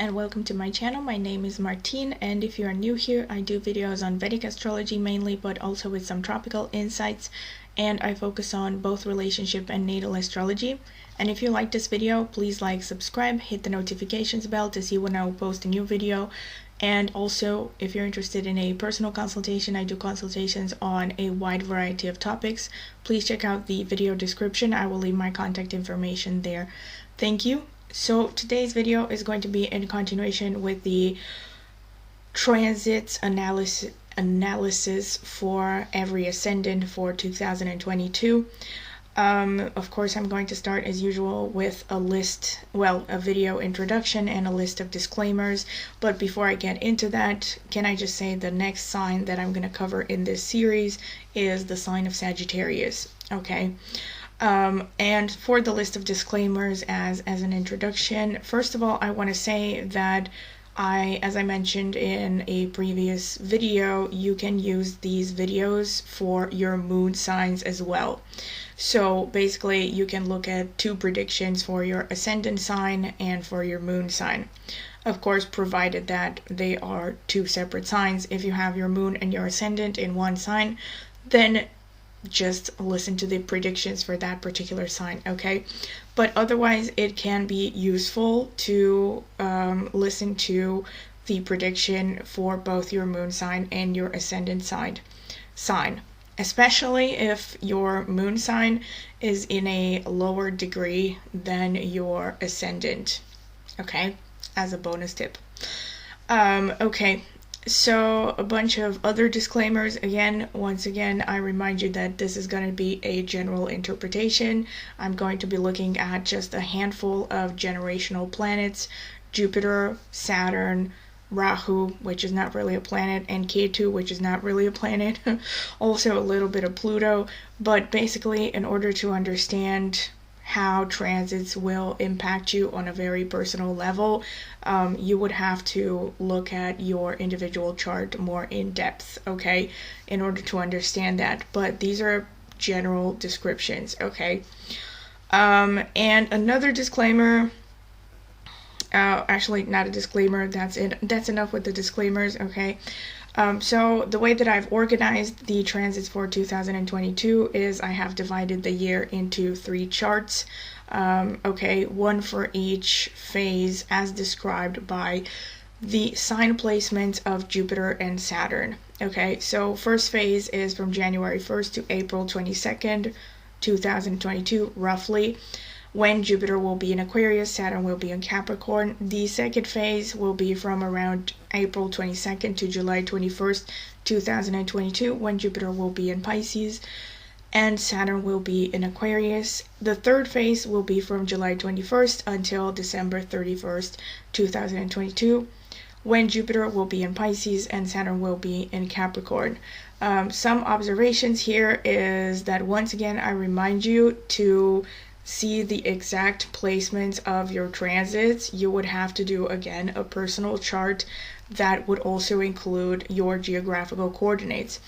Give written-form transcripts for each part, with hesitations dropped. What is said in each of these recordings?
and welcome to my channel. My name is Martine, and if you are new here, I do videos on Vedic astrology mainly, but also with some tropical insights, and I focus on both relationship and natal astrology. And if you like this video, please like, subscribe, hit the notifications bell to see when I will post a new video. And also, if you're interested in a personal consultation, I do consultations on a wide variety of topics. Please check out the video description. I will leave my contact information there. Thank you. So today's video is going to be in continuation with the transits analysis for every ascendant for 2022. Of course, I'm going to start as usual with a video introduction and a list of disclaimers. But before I get into that, can I just say the next sign that I'm going to cover in this series is the sign of Sagittarius, okay? And for the list of disclaimers as an introduction, first of all, I want to say that as I mentioned in a previous video, you can use these videos for your moon signs as well. So basically, you can look at two predictions for your ascendant sign and for your moon sign. Of course, provided that they are two separate signs. If you have your moon and your ascendant in one sign, then just listen to the predictions for that particular sign, okay? But otherwise, it can be useful to listen to the prediction for both your moon sign and your ascendant sign, especially if your moon sign is in a lower degree than your ascendant, okay? As a bonus tip. Okay. So a bunch of other disclaimers. Once again, I remind you that this is going to be a general interpretation. I'm going to be looking at just a handful of generational planets: Jupiter, Saturn, Rahu, which is not really a planet, and Ketu, which is not really a planet. Also a little bit of Pluto. But basically, in order to understand how transits will impact you on a very personal level, you would have to look at your individual chart more in depth, okay, in order to understand that. But these are general descriptions, okay? And another disclaimer, actually not a disclaimer, that's enough with the disclaimers, okay? So the way that I've organized the transits for 2022 is I have divided the year into 3 charts, okay, one for each phase as described by the sign placements of Jupiter and Saturn, okay? So first phase is from January 1st to April 22nd, 2022, roughly, when Jupiter will be in Aquarius, Saturn will be in Capricorn. The second phase will be from around April 22nd to July 21st, 2022, when Jupiter will be in Pisces and Saturn will be in Aquarius. The third phase will be from July 21st until December 31st, 2022, when Jupiter will be in Pisces and Saturn will be in Capricorn. Some observations here is that, once again, I remind you to see the exact placements of your transits. You would have to do, again, a personal chart that would also include your geographical coordinates.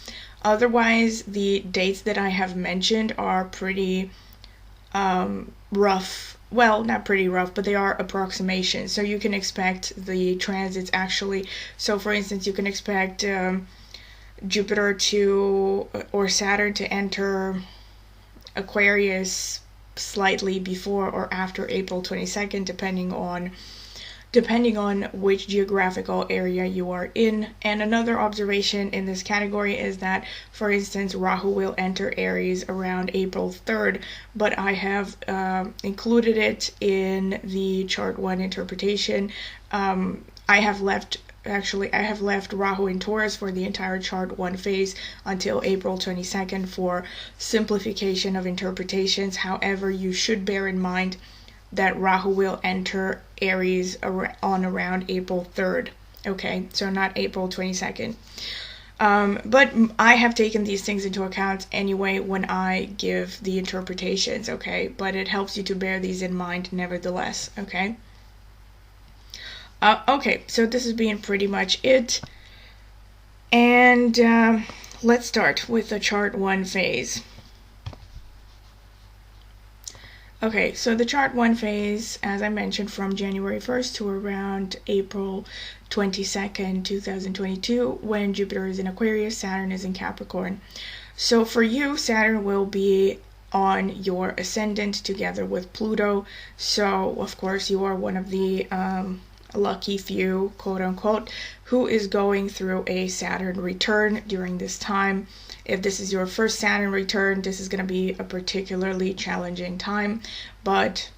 Otherwise, the dates that I have mentioned are pretty rough. Well, not pretty rough, but they are approximations. So you can expect the transits actually. So for instance, you can expect Jupiter or Saturn to enter Aquarius slightly before or after April 22nd, depending on which geographical area you are in. And another observation in this category is that, for instance, Rahu will enter Aries around April 3rd, but I have included it in the chart 1 interpretation. I have left Rahu in Taurus for the entire chart 1 phase until April 22nd for simplification of interpretations. However, you should bear in mind that Rahu will enter Aries on around April 3rd, okay? So not April 22nd. But I have taken these things into account anyway when I give the interpretations, okay? But it helps you to bear these in mind nevertheless, okay? Okay, so this has been pretty much it. And let's start with the chart 1 phase. Okay, so the chart 1 phase, as I mentioned, from January 1st to around April 22nd, 2022, when Jupiter is in Aquarius, Saturn is in Capricorn. So for you, Saturn will be on your ascendant together with Pluto. So, of course, you are one of the lucky few, quote unquote, who is going through a Saturn return during this time. If this is your first Saturn return, this is going to be a particularly challenging time. But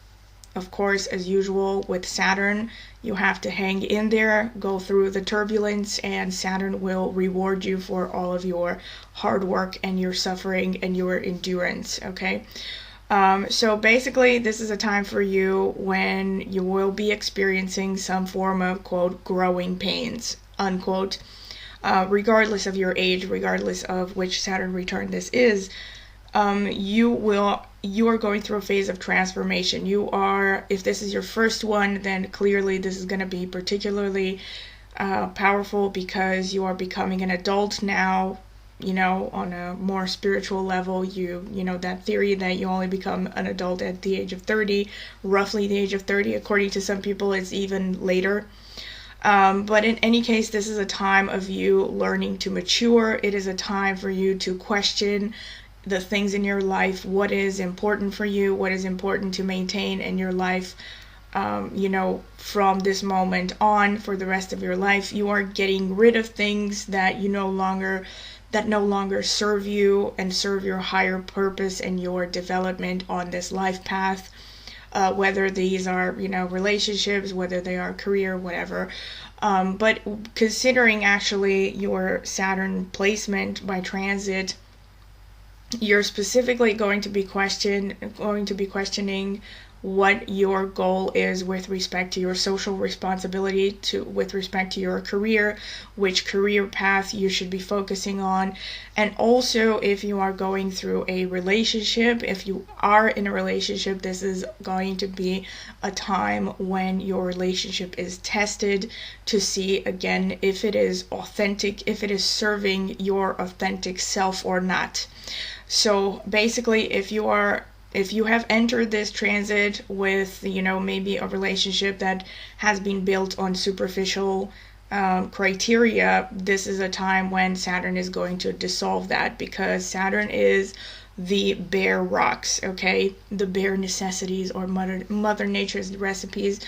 of course, as usual with Saturn, you have to hang in there, go through the turbulence, and Saturn will reward you for all of your hard work and your suffering and your endurance, okay? So basically, this is a time for you when you will be experiencing some form of, quote, growing pains, unquote, regardless of your age, regardless of which Saturn return this is. You are going through a phase of transformation. You are, if this is your first one, then clearly this is going to be particularly powerful because you are becoming an adult now, you know, on a more spiritual level. You know, that theory that you only become an adult at the age of 30, roughly the age of 30, according to some people, it's even later. But in any case, this is a time of you learning to mature. It is a time for you to question the things in your life, what is important for you, what is important to maintain in your life, you know, from this moment on for the rest of your life. You are getting rid of things that no longer serve you and serve your higher purpose and your development on this life path. Whether these are, you know, relationships, whether they are career, whatever. But considering actually your Saturn placement by transit, you're specifically going to be questioning what your goal is with respect to your social responsibility, with respect to your career, which career path you should be focusing on. And also, if you are going through a relationship, if you are in a relationship, this is going to be a time when your relationship is tested to see again if it is authentic, if it is serving your authentic self or not. So basically, if you have entered this transit with, you know, maybe a relationship that has been built on superficial criteria, this is a time when Saturn is going to dissolve that, because Saturn is the bare rocks, okay, the bare necessities, or Mother Nature's recipes,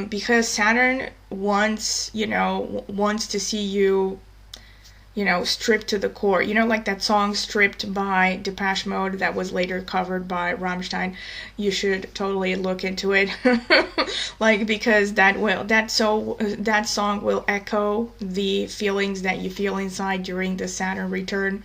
because Saturn wants to see you, you know, stripped to the core. You know, like that song Stripped by Depeche Mode that was later covered by Rammstein. You should totally look into it. Like, because that song will echo the feelings that you feel inside during the Saturn return.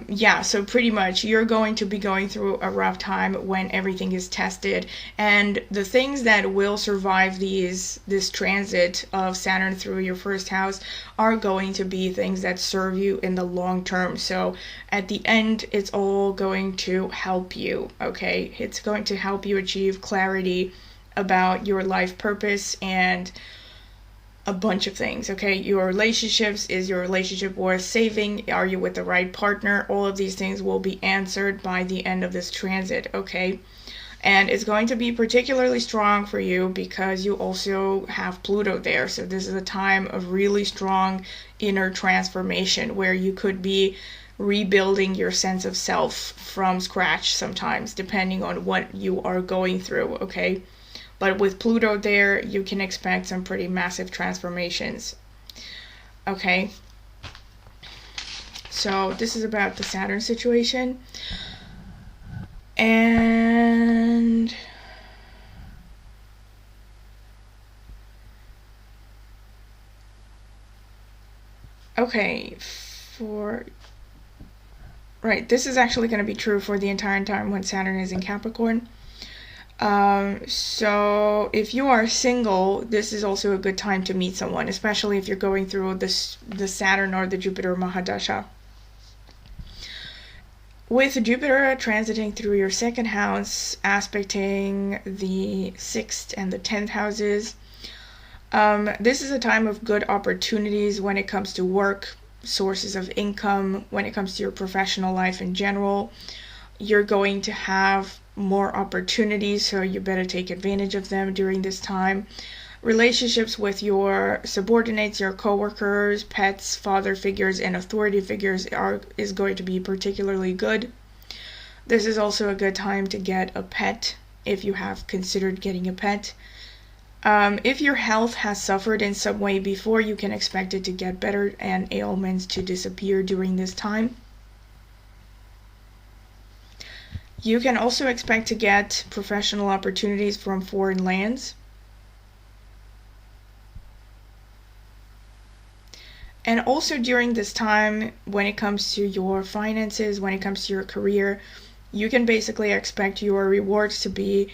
Yeah, so pretty much you're going to be going through a rough time when everything is tested, and the things that will survive this transit of Saturn through your first house are going to be things that serve you in the long term. So at the end, it's all going to help you, okay? It's going to help you achieve clarity about your life purpose and a bunch of things, okay? Your relationships, is your relationship worth saving? Are you with the right partner? All of these things will be answered by the end of this transit, okay? And it's going to be particularly strong for you because you also have Pluto there. So this is a time of really strong inner transformation where you could be rebuilding your sense of self from scratch sometimes, depending on what you are going through, okay? But with Pluto there, you can expect some pretty massive transformations. Okay. So this is about the Saturn situation. And okay, right, this is actually going to be true for the entire time when Saturn is in Capricorn. So if you are single, this is also a good time to meet someone, especially if you're going through the Saturn or the Jupiter Mahadasha. With Jupiter transiting through your second house, aspecting the 6th and the 10th houses, this is a time of good opportunities when it comes to work, sources of income, when it comes to your professional life in general. You're going to have more opportunities, so you better take advantage of them during this time. Relationships with your subordinates, your coworkers, pets, father figures, and authority figures is going to be particularly good. This is also a good time to get a pet if you have considered getting a pet. If your health has suffered in some way before, you can expect it to get better and ailments to disappear during this time. You can also expect to get professional opportunities from foreign lands. And also during this time, when it comes to your finances, when it comes to your career, you can basically expect your rewards to be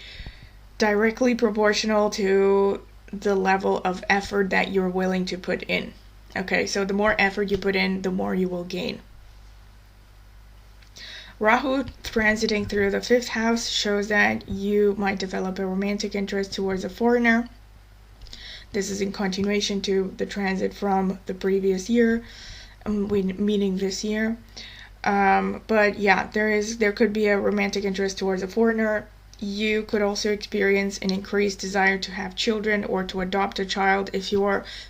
directly proportional to the level of effort that you're willing to put in. Okay, so the more effort you put in, the more you will gain. Rahu transiting through the 5th house shows that you might develop a romantic interest towards a foreigner. This is in continuation to the transit from the previous year, meaning this year. But yeah, there could be a romantic interest towards a foreigner. You could also experience an increased desire to have children or to adopt a child.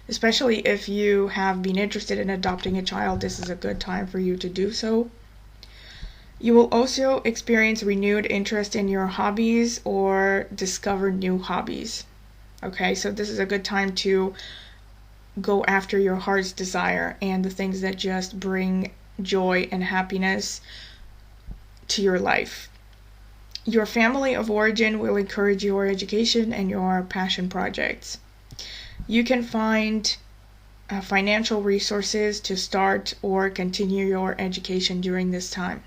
Especially if you have been interested in adopting a child, this is a good time for you to do so. You will also experience renewed interest in your hobbies or discover new hobbies. Okay, so this is a good time to go after your heart's desire and the things that just bring joy and happiness to your life. Your family of origin will encourage your education and your passion projects. You can find financial resources to start or continue your education during this time.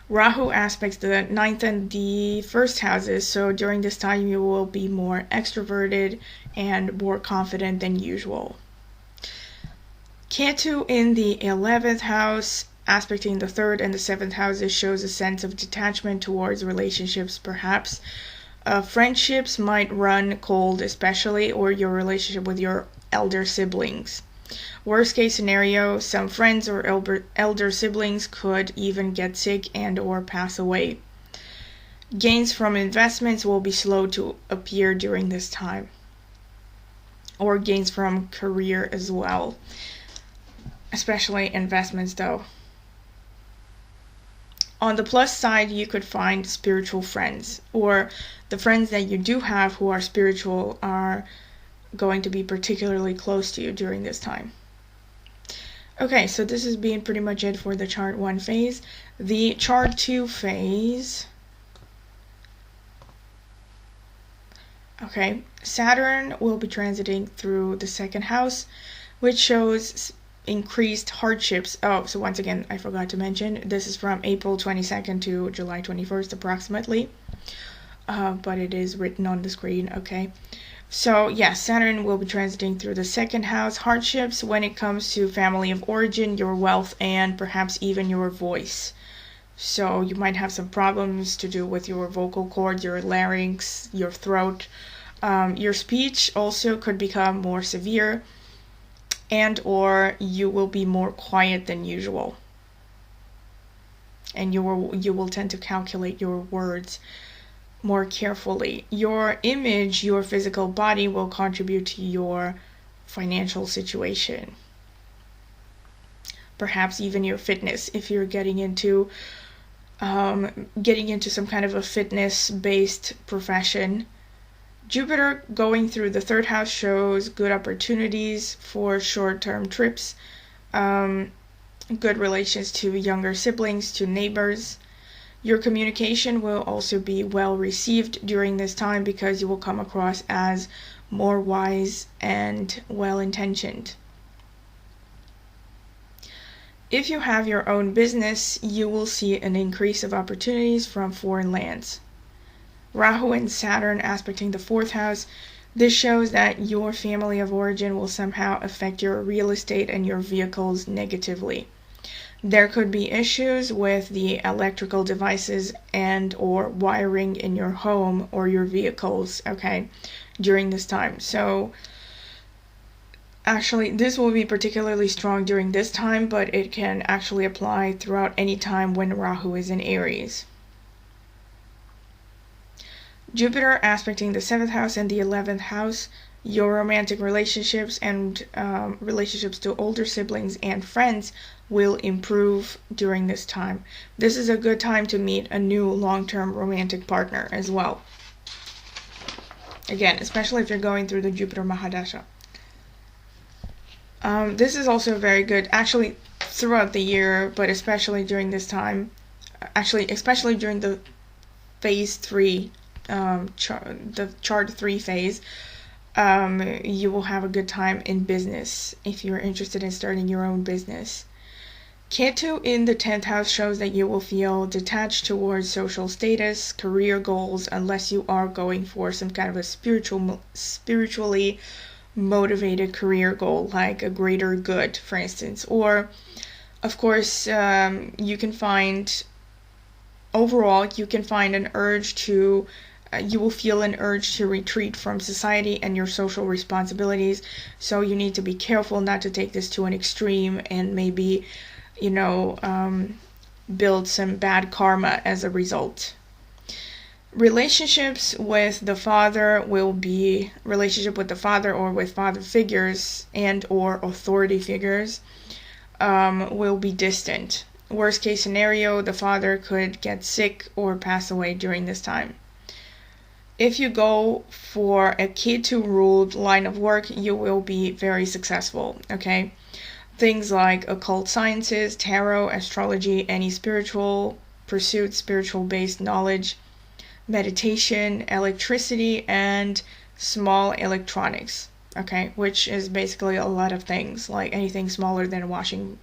Rahu aspects the 9th and the 1st houses, so during this time you will be more extroverted and more confident than usual. Ketu in the 11th house, aspecting the 3rd and the 7th houses, shows a sense of detachment towards relationships, perhaps. Friendships might run cold, especially, or your relationship with your elder siblings. Worst case scenario, some friends or elder siblings could even get sick and or pass away. Gains from investments will be slow to appear during this time. Or gains from career as well. Especially investments though. On the plus side, you could find spiritual friends, or the friends that you do have who are spiritual are going to be particularly close to you during this time. Okay, so this has been pretty much it for the chart 1 phase. The chart 2 phase. Okay, Saturn will be transiting through the 2nd house, which shows increased hardships. Oh, so once again, I forgot to mention, this is from April 22nd to July 21st approximately. But it is written on the screen, okay? So yes, Saturn will be transiting through the 2nd house. Hardships when it comes to family of origin, your wealth, and perhaps even your voice. So you might have some problems to do with your vocal cords, your larynx, your throat. Your speech also could become more severe, and or you will be more quiet than usual. And you will tend to calculate your words more carefully. Your image, your physical body will contribute to your financial situation. Perhaps even your fitness, if you're getting into some kind of a fitness-based profession. Jupiter going through the 3rd house shows good opportunities for short-term trips, good relations to younger siblings, to neighbors. Your communication will also be well received during this time because you will come across as more wise and well-intentioned. If you have your own business, you will see an increase of opportunities from foreign lands. Rahu and Saturn aspecting the 4th house, this shows that your family of origin will somehow affect your real estate and your vehicles negatively. There could be issues with the electrical devices and or wiring in your home or your vehicles, okay, during this time. So actually, this will be particularly strong during this time, but it can actually apply throughout any time when Rahu is in Aries. Jupiter aspecting the 7th house and the 11th house, your romantic relationships and relationships to older siblings and friends will improve during this time. This is a good time to meet a new long-term romantic partner as well. Again, especially if you're going through the Jupiter Mahadasha. This is also very good, actually, throughout the year, but especially during this time. Actually, especially during the phase 3, the chart 3 phase, you will have a good time in business if you're interested in starting your own business. Ketu in the 10th house shows that you will feel detached towards social status, career goals, unless you are going for some kind of a spiritually motivated career goal, like a greater good, for instance. Or, of course, you can find an urge to, you will feel an urge to retreat from society and your social responsibilities. So you need to be careful not to take this to an extreme and maybe, build some bad karma as a result. Relationships with the father or with father figures and or authority figures will be distant. Worst case scenario, the father could get sick or pass away during this time. If you go for a Ketu ruled line of work, you will be very successful, okay? Things like occult sciences, tarot, astrology, any spiritual pursuits, spiritual based knowledge, meditation, electricity, and small electronics, okay, which is basically a lot of things, like anything smaller than a washing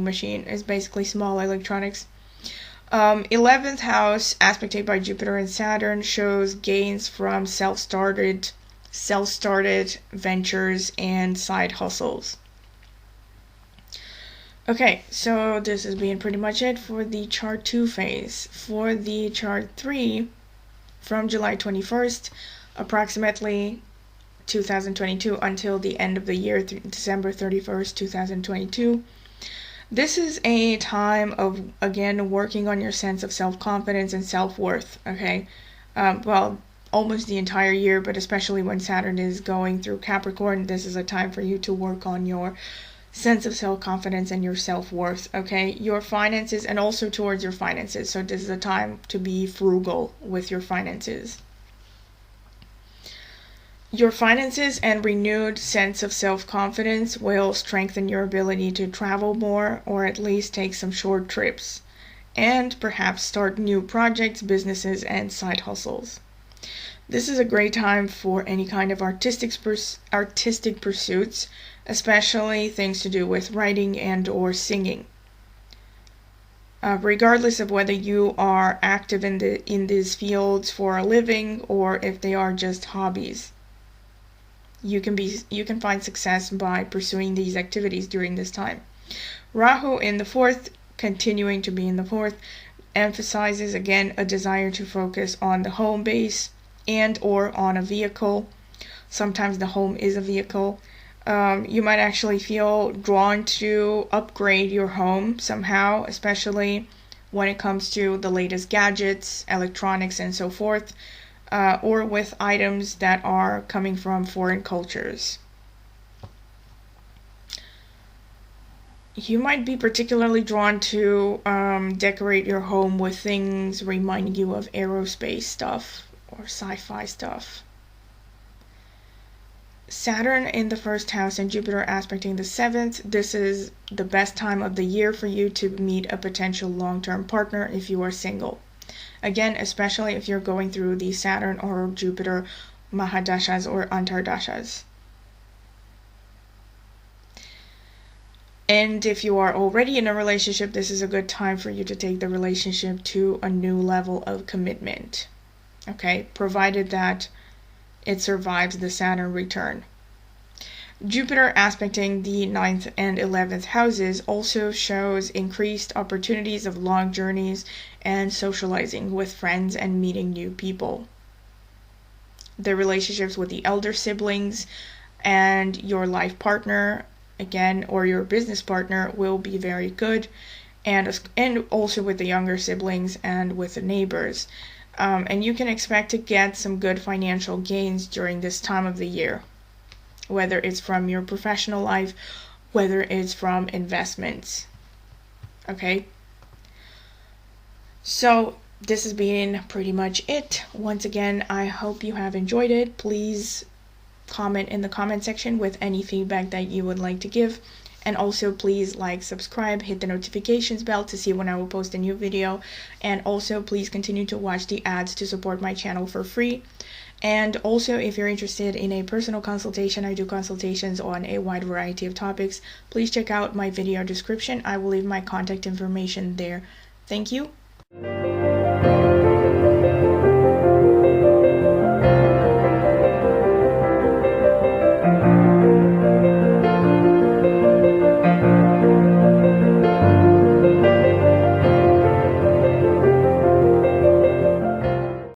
machine is basically small electronics. 11th house aspected by Jupiter and Saturn shows gains from self-started ventures and side hustles. Okay, so this has been pretty much it for the chart 2 phase. For the chart 3, from July 21st, approximately 2022 until the end of the year, December 31st, 2022, this is a time of, again, working on your sense of self-confidence and self-worth, okay? Almost the entire year, but especially when Saturn is going through Capricorn, this is a time for you to work on your sense of self-confidence and your self-worth, okay? Your finances, and also towards your finances. So this is a time to be frugal with your finances. Your finances and renewed sense of self-confidence will strengthen your ability to travel more, or at least take some short trips, and perhaps start new projects, businesses, and side hustles. This is a great time for any kind of artistic pursuits, especially things to do with writing and or singing. Regardless of whether you are active in these fields for a living or if they are just hobbies. You can find success by pursuing these activities during this time. Rahu in the 4th, continuing to be in the 4th, emphasizes again a desire to focus on the home base and or on a vehicle. Sometimes the home is a vehicle. You might actually feel drawn to upgrade your home somehow, especially when it comes to the latest gadgets, electronics, and so forth. Or with items that are coming from foreign cultures. You might be particularly drawn to decorate your home with things reminding you of aerospace stuff or sci-fi stuff. Saturn in the 1st house and Jupiter aspecting the 7th. This is the best time of the year for you to meet a potential long-term partner if you are single. Again, especially if you're going through the Saturn or Jupiter Mahadashas or Antardashas. And if you are already in a relationship, this is a good time for you to take the relationship to a new level of commitment. Okay, provided that it survives the Saturn return. Jupiter aspecting the 9th and 11th houses also shows increased opportunities of long journeys and socializing with friends and meeting new people. The relationships with the elder siblings and your life partner, again, or your business partner will be very good, and also with the younger siblings and with the neighbors. And you can expect to get some good financial gains during this time of the year, whether it's from your professional life, whether it's from investments. Okay? So this has been pretty much it. Once again, I hope you have enjoyed it. Please comment in the comment section with any feedback that you would like to give. And also please like, subscribe, hit the notifications bell to see when I will post a new video. And also please continue to watch the ads to support my channel for free. And also, if you're interested in a personal consultation, I do consultations on a wide variety of topics. Please check out my video description. I will leave my contact information there. Thank you.